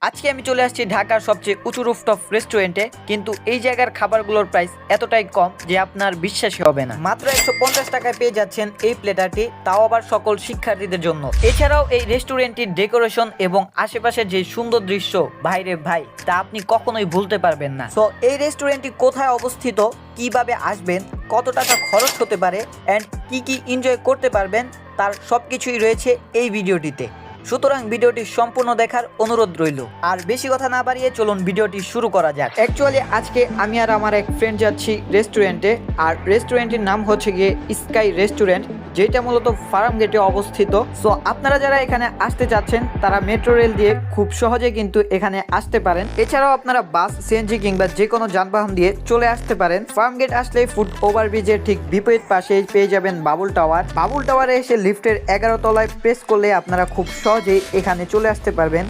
আজকে আমি চলে আসছি ঢাকার সবচেয়ে উঁচু রুফটপ রেস্টুরেন্টে, কিন্তু এই জায়গার খাবারগুলোর প্রাইস এতটাই কম যে আপনার বিশ্বাসই হবে না। মাত্র 150 টাকায় পেয়ে যাচ্ছেন এই প্লেটারটি, তাও আবার সকল শিক্ষার্থীদের জন্য। এছাড়াও এই রেস্টুরেন্টটির ডেকোরেশন এবং আশেপাশে যে সুন্দর দৃশ্য, ভাইরে ভাই, তা আপনি কখনোই ভুলতে পারবেন না। সো এই রেস্টুরেন্টটি কোথায় অবস্থিত, কিভাবে আসবেন, কত টাকা খরচ হতে পারে অ্যান্ড কি এনজয় করতে পারবেন, তার সবকিছুই রয়েছে এই ভিডিওটিতে। সুতরাং ভিডিওটি সম্পূর্ণ দেখার অনুরোধ রইল। আর বেশি কথা না বাড়িয়ে চলুন ভিডিওটি শুরু করা যাক। অ্যাকচুয়ালি আজকে আমি আর আমার এক ফ্রেন্ড যাচ্ছি রেস্টুরেন্টে, আর রেস্টুরেন্টের নাম হচ্ছে গিয়ে স্কাই রেস্টুরেন্ট, যেটা মূলত ফার্ম গেটে অবস্থিত। সো আপনারা যারা এখানে আসতে চাচ্ছেন তারা মেট্রো রেল দিয়ে খুব সহজে কিন্তু এখানে আসতে পারেন। এছাড়াও আপনারা বাস, সিএনজি কিংবা যে কোনো যানবাহন দিয়ে চলে আসতে পারেন। ফার্ম গেট আসলে ফুট ওভারব্রিজের ঠিক বিপরীত পাশে পেয়ে যাবেন বাবুল টাওয়ার। বাবুল টাওয়ারে এসে লিফটের 11 তলায় প্রেস করলে আপনারা খুব সহজেই এখানে চলে আসতে পারবেন।